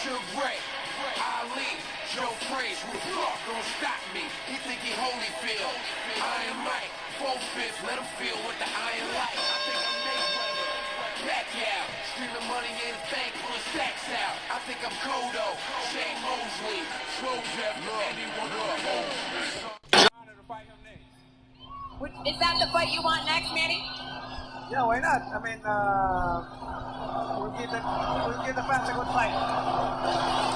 Sugar Ray, Ali, Joe Frazier, don't stop me. He think he Holyfield. Iron Mike, 4/5, let him feel what the iron like. I think I'm Mayweather, back out, streaming money in the bank, pulling stacks out. I think I'm Kodo, Shane Mosley, Slow Jeff, anyone who owns me. Is that the fight you want next, Manny? Yeah, why not? I mean, we'll give the fans a good fight.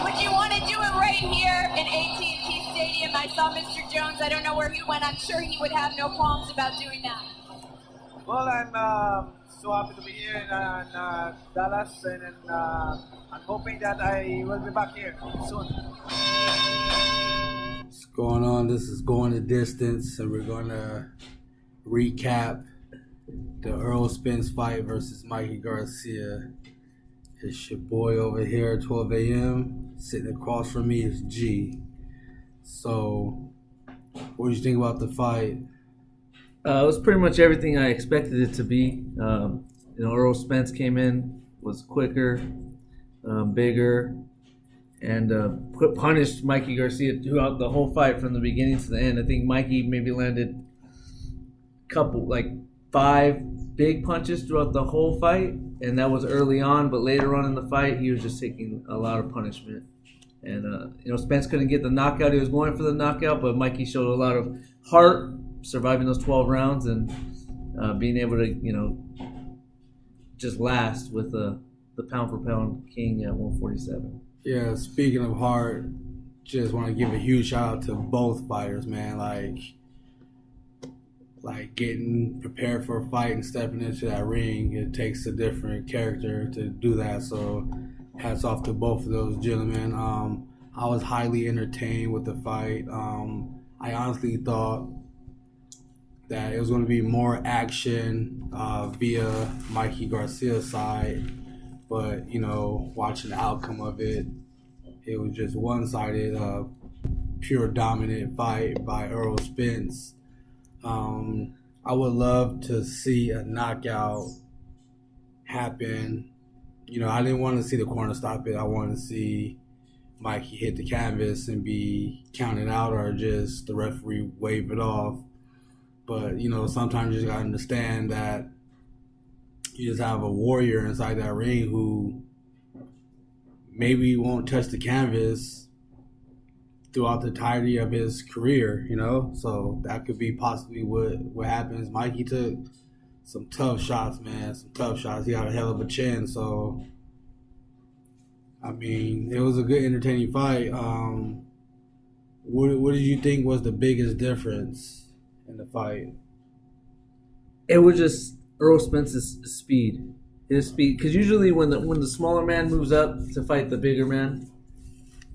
Would you want to do it right here in AT&T Stadium? I saw Mr. Jones. I don't know where he went. I'm sure he would have no qualms about doing that. Well, I'm so happy to be here in Dallas, and I'm hoping that I will be back here soon. What's going on? This is Going the Distance, and we're going to recap the Errol Spence fight versus Mikey Garcia. It's your boy over here at 12 a.m. Sitting across from me is G. So, what did you think about the fight? It was pretty much everything I expected it to be. Errol Spence came in, was quicker, bigger, and punished Mikey Garcia throughout the whole fight from the beginning to the end. I think Mikey maybe landed a couple, like 5 big punches throughout the whole fight, and that was early on. But later on in the fight, he was just taking a lot of punishment. And Spence couldn't get the knockout. He was going for the knockout, but Mikey showed a lot of heart, surviving those 12 rounds and being able to, just last with the pound for pound king at 147. Yeah, speaking of heart, just want to give a huge shout out to both fighters, man. Like getting prepared for a fight and stepping into that ring, it takes a different character to do that. So hats off to both of those gentlemen. I was highly entertained with the fight. I honestly thought that it was going to be more action via Mikey Garcia's side. But, watching the outcome of it, it was just one-sided, pure dominant fight by Errol Spence. I would love to see a knockout happen. I didn't want to see the corner stop it. I wanted to see Mikey hit the canvas and be counted out, or just the referee wave it off. But, sometimes you just got to understand that you just have a warrior inside that ring who maybe won't touch the canvas throughout the entirety of his career, So that could be possibly what happens. Mikey took some tough shots, man. Some tough shots. He got a hell of a chin. So, it was a good, entertaining fight. What did you think was the biggest difference in the fight? It was just Errol Spence's speed. His speed, because usually when the smaller man moves up to fight the bigger man,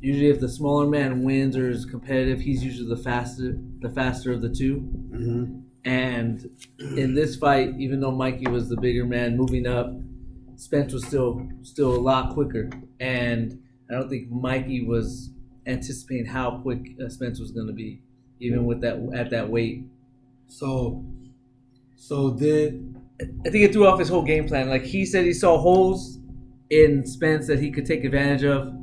usually if the smaller man wins or is competitive, he's usually the faster of the two. Mm-hmm. And in this fight, even though Mikey was the bigger man moving up, Spence was still a lot quicker. And I don't think Mikey was anticipating how quick Spence was going to be, even with that at that weight. So I think it threw off his whole game plan. Like, he said he saw holes in Spence that he could take advantage of.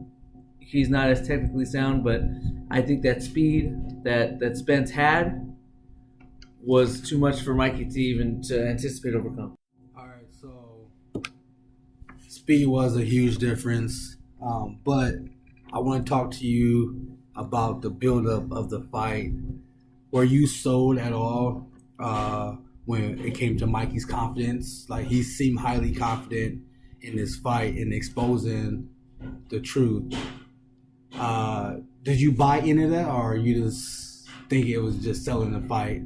He's not as technically sound, but I think that speed that Spence had was too much for Mikey to anticipate overcome. All right, so speed was a huge difference, but I want to talk to you about the buildup of the fight. Were you sold at all when it came to Mikey's confidence? Like, he seemed highly confident in this fight and exposing the truth. Did you buy into that, or you just think it was just selling the fight?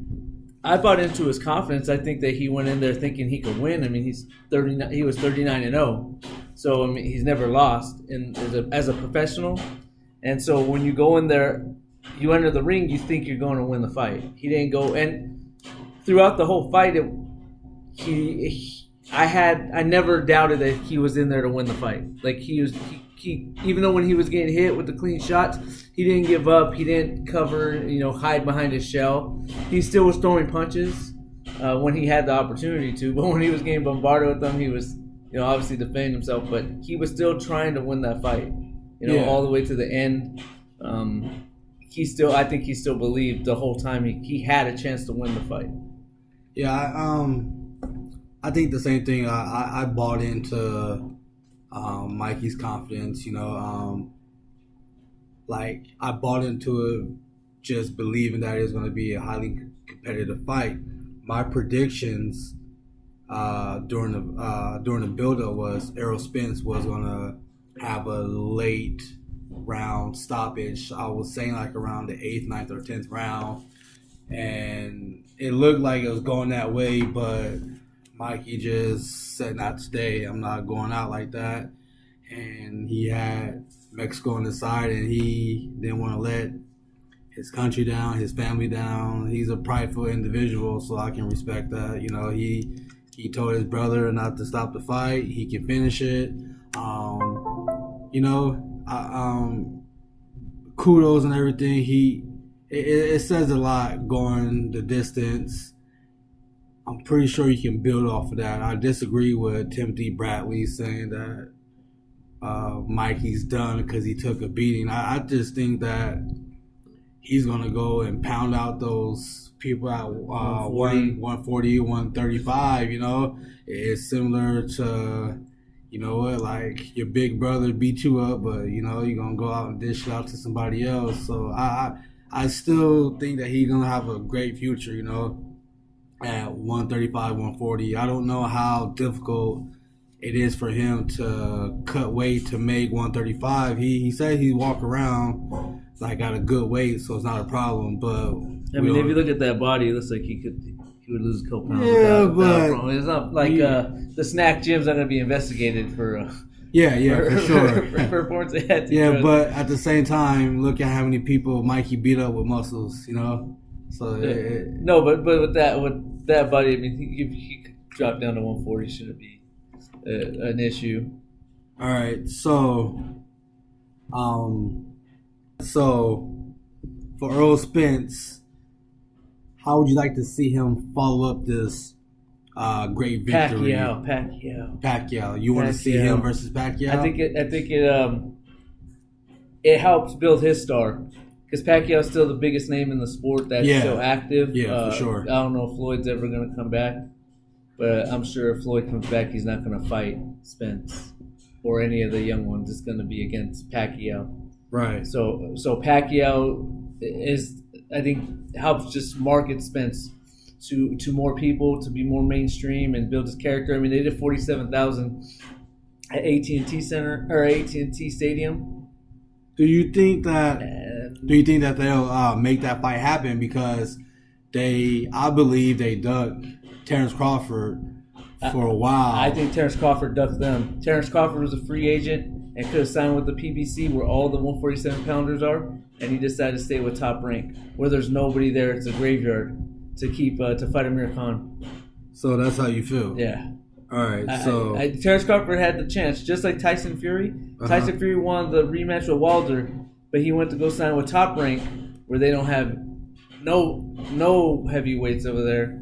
I bought into his confidence. I think that he went in there thinking he could win. He's 39. He was 39-0, so he's never lost as a professional. And so when you go in there, you enter the ring, you think you're going to win the fight. He didn't go, and throughout the whole fight, I never doubted that he was in there to win the fight. Like, he even though when he was getting hit with the clean shots, he didn't give up. He didn't cover, hide behind his shell. He still was throwing punches when he had the opportunity to. But when he was getting bombarded with them, he was, obviously defending himself. But he was still trying to win that fight. all the way to the end. I think he still believed the whole time he had a chance to win the fight. Yeah, I think the same thing. I bought into Mikey's confidence. I bought into it just believing that it was going to be a highly competitive fight. My predictions during the build-up was Errol Spence was going to have a late round stoppage. I was saying like around the 8th, 9th, or 10th round, and it looked like it was going that way, but Mikey just said, not today. I'm not going out like that. And he had Mexico on his side, and he didn't want to let his country down, his family down. He's a prideful individual, so I can respect that. He told his brother not to stop the fight. He can finish it. Kudos and everything. It says a lot going the distance. I'm pretty sure you can build off of that. I disagree with Timothy Bradley saying that Mikey's done because he took a beating. I just think that he's going to go and pound out those people at 140, 135, It's similar to, like your big brother beat you up, but, you're going to go out and dish it out to somebody else. So I still think that he's going to have a great future, at 135, 140. I don't know how difficult it is for him to cut weight to make 135. He said he walk around like at a good weight, so it's not a problem. But if you look at that body, it looks like he would lose a couple pounds. But it's not like the snack gyms are going to be investigated for. For sure. For performance enhancing drugs. But at the same time, look at how many people Mikey beat up with muscles. So but with that body, I mean, he could drop down to 140. Shouldn't be an issue. All right, so for Errol Spence, how would you like to see him follow up this great victory? Pacquiao. You want to see him versus Pacquiao? I think it helps build his star. Because Pacquiao's still the biggest name in the sport that's still active. Yeah, for sure. I don't know if Floyd's ever going to come back. But I'm sure if Floyd comes back, he's not going to fight Spence or any of the young ones. It's going to be against Pacquiao. Right. So Pacquiao I think, helps just market Spence to more people, to be more mainstream and build his character. I mean, they did 47,000 at AT&T Center or AT&T Stadium. Do you think that they'll make that fight happen? Because I believe they dug Terrence Crawford for a while. I think Terrence Crawford ducked them. Terrence Crawford was a free agent and could have signed with the PBC where all the 147-pounders are, and he decided to stay with Top Rank where there's nobody there. It's a graveyard to keep to fight Amir Khan. So that's how you feel? Yeah. All right, so Terrence Crawford had the chance, just like Tyson Fury. Tyson Fury won the rematch with Wilder, but he went to go sign with Top Rank, where they don't have no heavyweights over there,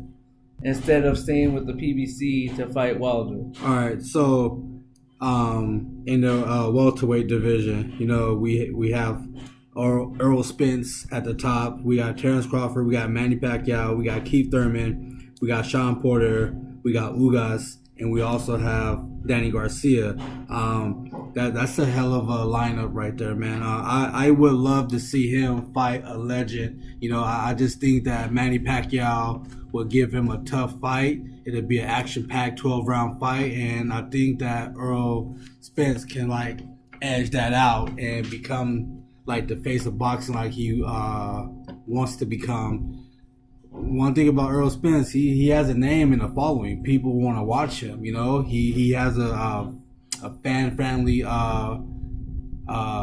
instead of staying with the PBC to fight Wilder. All right, so in the welterweight division, we have Errol Spence at the top. We got Terrence Crawford. We got Manny Pacquiao. We got Keith Thurman. We got Sean Porter. We got Ugas. And we also have Danny Garcia. That's a hell of a lineup right there, man. I would love to see him fight a legend. I just think that Manny Pacquiao will give him a tough fight. It'll be an action-packed 12-round fight, and I think that Errol Spence can edge that out and become the face of boxing like he wants to become. One thing about Errol Spence, he has a name and a following. People want to watch him. He has a fan-friendly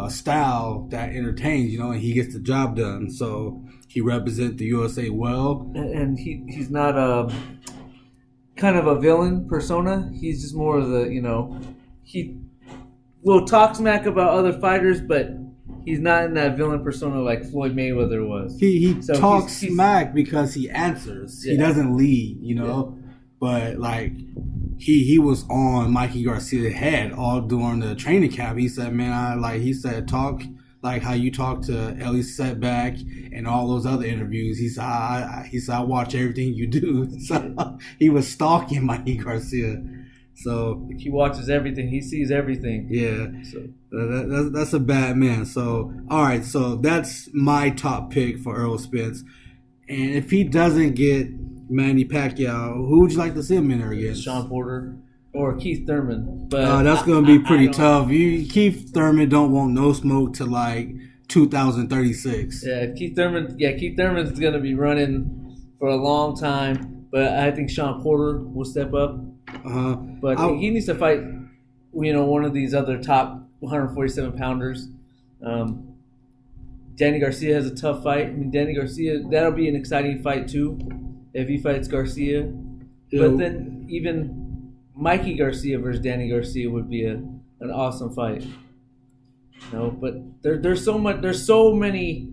style that entertains. And he gets the job done. So he represents the USA well. And he's not kind of a villain persona. He's just more of the he will talk smack about other fighters, but he's not in that villain persona like Floyd Mayweather was. He talks smack because he answers. Yeah. He doesn't lead, but he was on Mikey Garcia's head all during the training camp. He said, man, talk like how you talk to Ellie Setback and all those other interviews. He said, I watch everything you do. So he was stalking Mikey Garcia. So he watches everything. He sees everything. Yeah. So that's a bad man. So all right. So that's my top pick for Errol Spence. And if he doesn't get Manny Pacquiao, who would you like to see him in there against? Sean Porter or Keith Thurman. But that's going to be pretty tough. Keith Thurman don't want no smoke to like 2036. Yeah, Keith Thurman's going to be running for a long time. But I think Sean Porter will step up. But he needs to fight, one of these other top 147 pounders. Danny Garcia has a tough fight. I mean, Danny Garcia, that'll be an exciting fight too, if he fights Garcia. But then even Mikey Garcia versus Danny Garcia would be an awesome fight. But there's so many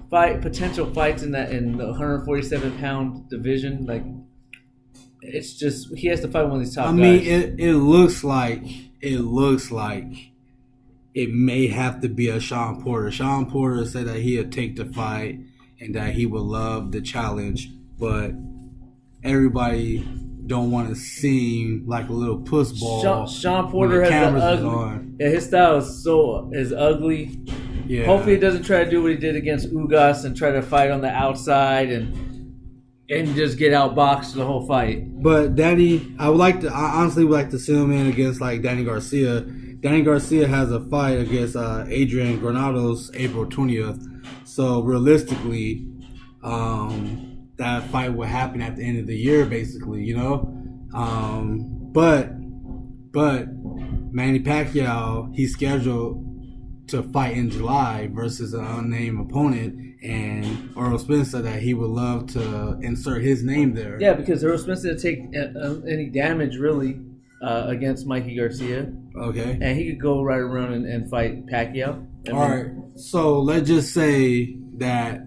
potential fights in the 147 pound division. Like, it's just he has to fight one of these top guys. I mean, it looks like it may have to be a Sean Porter. Sean Porter said that he'd take the fight and that he would love the challenge, but everybody don't want to seem like a little puss ball. Sean Porter has the ugly. Yeah, his style is ugly. Yeah. Hopefully, he doesn't try to do what he did against Ugas and try to fight on the outside and just get outboxed the whole fight. But Danny, I honestly would like to see him in against like Danny Garcia. Danny Garcia has a fight against Adrian Granados April 20th. So realistically, that fight will happen at the end of the year, basically, But Manny Pacquiao, he's scheduled to fight in July versus an unnamed opponent, and Errol Spence said that he would love to insert his name there. Yeah, because Errol Spence didn't take any damage really against Mikey Garcia. Okay. And he could go right around and fight Pacquiao. All right. So let's just say that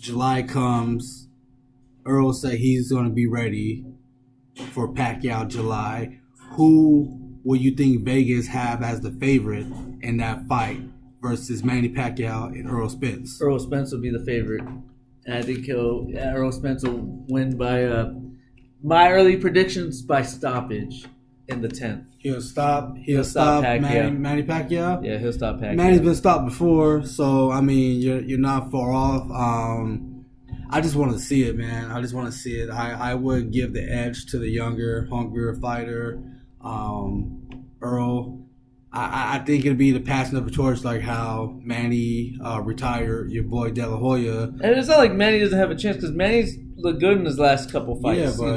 July comes. Earl said he's going to be ready for Pacquiao July. Who will you think Vegas have as the favorite in that fight versus Manny Pacquiao and Errol Spence? Errol Spence will be the favorite. And I think Errol Spence will win by my early predictions by stoppage in the 10th. He'll stop Manny Pacquiao? Yeah, he'll stop Pacquiao. Manny's been stopped before, so I mean you're not far off. I just want to see it, man. I just want to see it. I would give the edge to the younger, hungrier fighter, Earl. I think it'd be the passing of a torch, like how Manny retired your boy De La Hoya. And it's not like Manny doesn't have a chance, because Manny's looked good in his last couple fights. Yeah, but,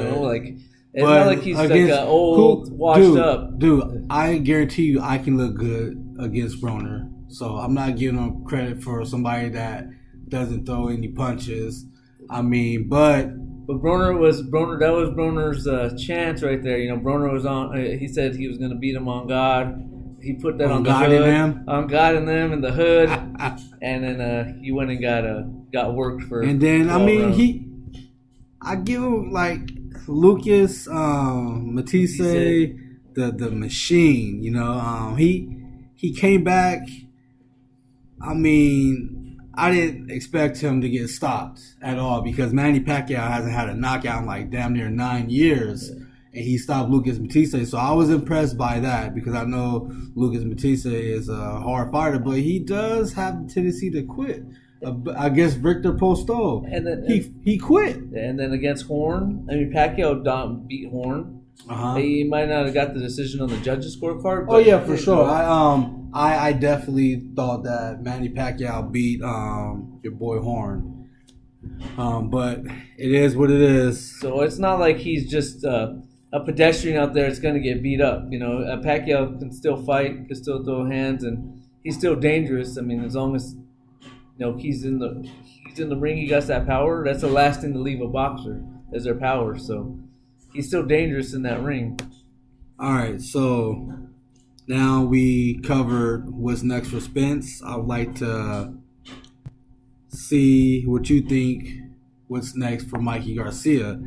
it's not like he's like an old, washed up. Dude, I guarantee you I can look good against Broner. So I'm not giving him credit for somebody that doesn't throw any punches. I mean, but Broner that was Broner's chance right there. Broner was on. He said he was going to beat him on God. He put that on the God hood, in them? on God in them in the hood, and then he went and got worked for. And then I give him like Lucas Matisse, the machine. He came back. I mean, I didn't expect him to get stopped at all because Manny Pacquiao hasn't had a knockout in like damn near 9 years. Yeah. And he stopped Lucas Matisse. So I was impressed by that because I know Lucas Matisse is a hard fighter, but he does have the tendency to quit. Against Victor Postol, and then he quit. And then against Horn, Pacquiao beat Horn. He might not have got the decision on the judges' scorecard. Oh yeah, for sure. I definitely thought that Manny Pacquiao beat your boy Horn. But it is what it is. So it's not like he's just a pedestrian out there that's going to get beat up. Pacquiao can still fight, can still throw hands, and he's still dangerous. I mean, as long as he's in the ring, he got that power. That's the last thing to leave a boxer is their power. So he's still dangerous in that ring. All right, so now we covered what's next for Spence. I would like to see what you think what's next for Mikey Garcia.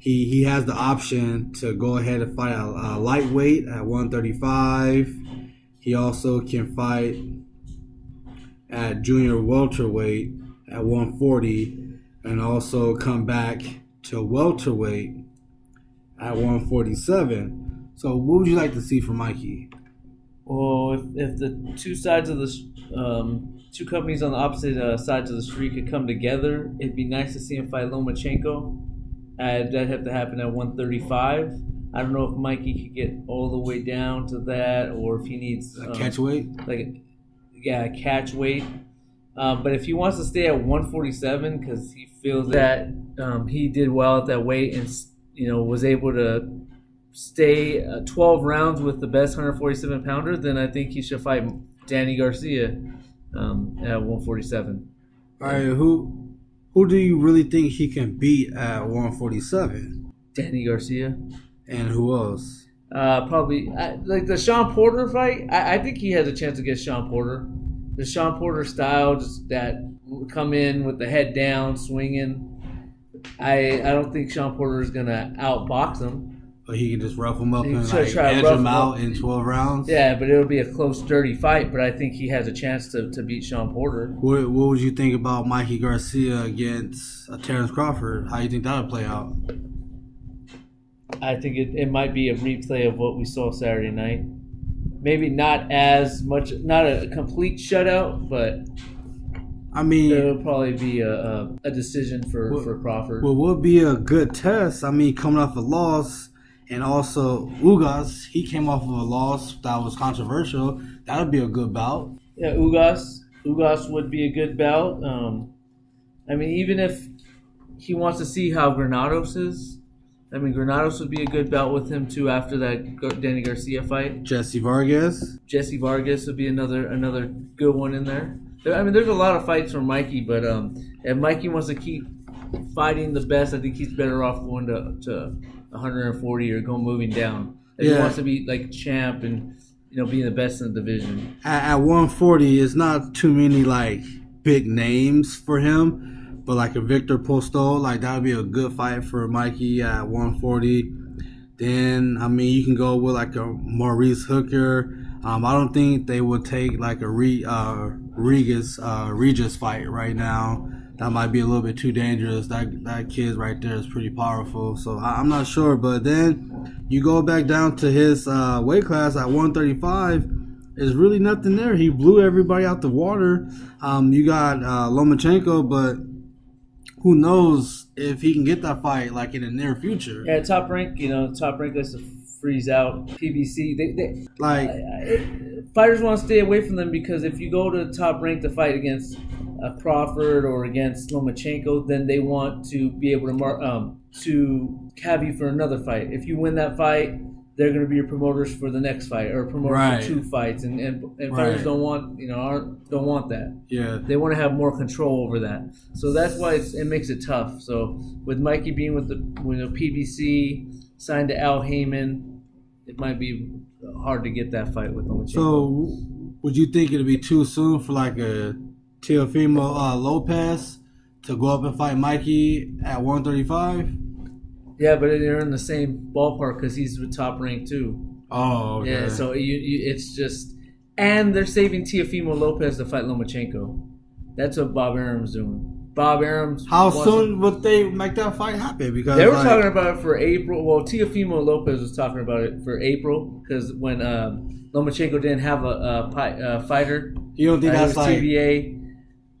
he has the option to go ahead and fight a lightweight at 135. He also can fight at junior welterweight at 140, and also come back to welterweight at 147. So what would you like to see from Mikey? Well, if the two sides of the two companies on the opposite sides of the street could come together, it'd be nice to see him fight Lomachenko. That'd have to happen at 135. I don't know if Mikey could get all the way down to that, or if he needs Catch weight, catch weight. But if he wants to stay at 147 because he feels that he did well at that weight and was able to stay 12 rounds with the best 147 pounder, then I think he should fight Danny Garcia at 147. All right, who do you really think he can beat at 147? Danny Garcia. And who else? Probably like the Sean Porter fight. I think he has a chance against Sean Porter. The Sean Porter style, just that come in with the head down, swinging. I don't think Sean Porter is gonna outbox him. But he can just rough him up and try edge him out in 12 rounds. Yeah, but it'll be a close, dirty fight. But I think he has a chance to beat Sean Porter. What would you think about Mikey Garcia against Terrence Crawford? How do you think that would play out? I think it might be a replay of what we saw Saturday night. Maybe not as much, not a complete shutout, but I mean, it'll probably be a decision for Crawford. What would be a good test? I mean, coming off a loss, and also Ugas, he came off of a loss that was controversial. That would be a good bout. Yeah, Ugas would be a good bout. I mean, even if he wants to see how Granados is. I mean, Granados would be a good bout with him too after that Danny Garcia fight. Jesse Vargas would be another good one in there. I mean, there's a lot of fights from Mikey, but if Mikey wants to keep fighting the best, I think he's better off going to 140 or moving down. If he wants to be like champ and being the best in the division. At 140, it's not too many like big names for him. But like a Victor Postol, like that would be a good fight for Mikey at 140. Then, I mean, you can go with like a Maurice Hooker. I don't think they would take like a Regis fight right now. That might be a little bit too dangerous. That kid right there is pretty powerful. So I'm not sure. But then you go back down to his weight class at 135. There's really nothing there. He blew everybody out the water. You got Lomachenko, but who knows if he can get that fight like in the near future? Yeah, Top Rank likes to freeze out PBC. They fighters want to stay away from them because if you go to Top Rank to fight against Crawford or against Lomachenko, then they want to be able to have you for another fight. If you win that fight, they're going to be your promoters for the next fight or promoters for 2 fights, and fighters don't want that. Yeah, they want to have more control over that. So that's why it makes it tough. So with Mikey being with the PBC signed to Al Heyman, it might be hard to get that fight with Lomachenko. So would you think it'd be too soon for like a Teofimo Lopez to go up and fight Mikey at 135? Yeah, but they're in the same ballpark because he's with Top Rank too. Oh, okay. Yeah, so it's just, and they're saving Teofimo Lopez to fight Lomachenko. That's what Bob Arum's doing. Bob Arum's. How soon would they make that fight happen? Because they were talking about it for April. Well, Teofimo Lopez was talking about it for April because when Lomachenko didn't have a fighter, you don't think that's like TBA.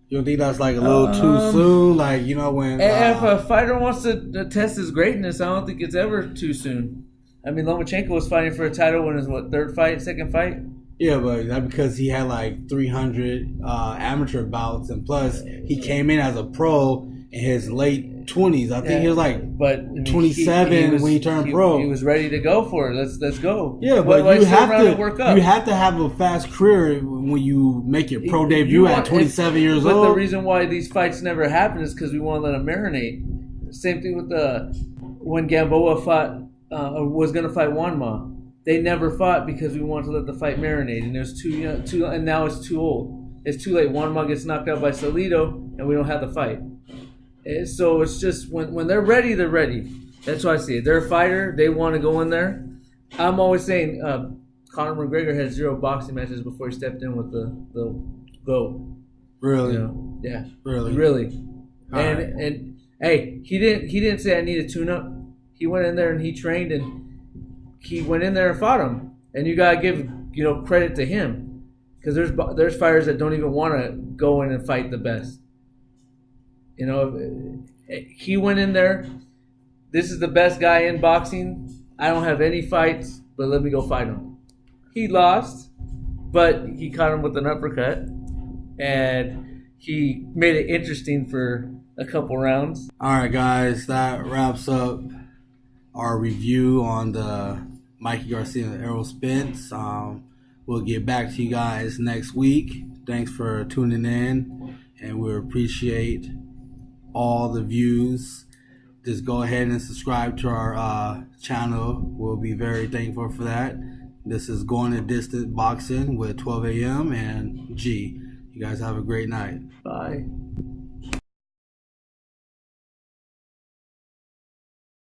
You don't think that's like a little too soon? Like, when... if a fighter wants to test his greatness, I don't think it's ever too soon. I mean, Lomachenko was fighting for a title in his, second fight? Yeah, but that's because he had like 300 amateur bouts, and plus he came in as a pro in his late 20s. I think he was like 27 when he turned pro. He was ready to go for it. Let's go. Yeah, but you have to have a fast career when you make your pro debut at 27 years old. But the reason why these fights never happen is because we want to let them marinate. Same thing with when Gamboa was going to fight Juanma. They never fought because we wanted to let the fight marinate, and there's and now it's too old. It's too late. Juanma gets knocked out by Salido, and we don't have the fight. So it's just when they're ready, they're ready. That's why I see it. They're a fighter. They want to go in there. I'm always saying Conor McGregor had 0 boxing matches before he stepped in with the GOAT. Really? You know? Yeah. Really? And hey, he didn't say I need a tune-up. He went in there and he trained and he went in there and fought him. And you gotta give credit to him, because there's fighters that don't even want to go in and fight the best. He went in there. This is the best guy in boxing. I don't have any fights, but let me go fight him. He lost, but he caught him with an uppercut, and he made it interesting for a couple rounds. All right, guys, that wraps up our review on the Mikey Garcia and Errol Spence. We'll get back to you guys next week. Thanks for tuning in, and we appreciate all the views. Just go ahead and subscribe to our channel. We'll be very thankful for that. This is Going the Distance Boxing with 12 a.m. and G. You guys have a great night. Bye.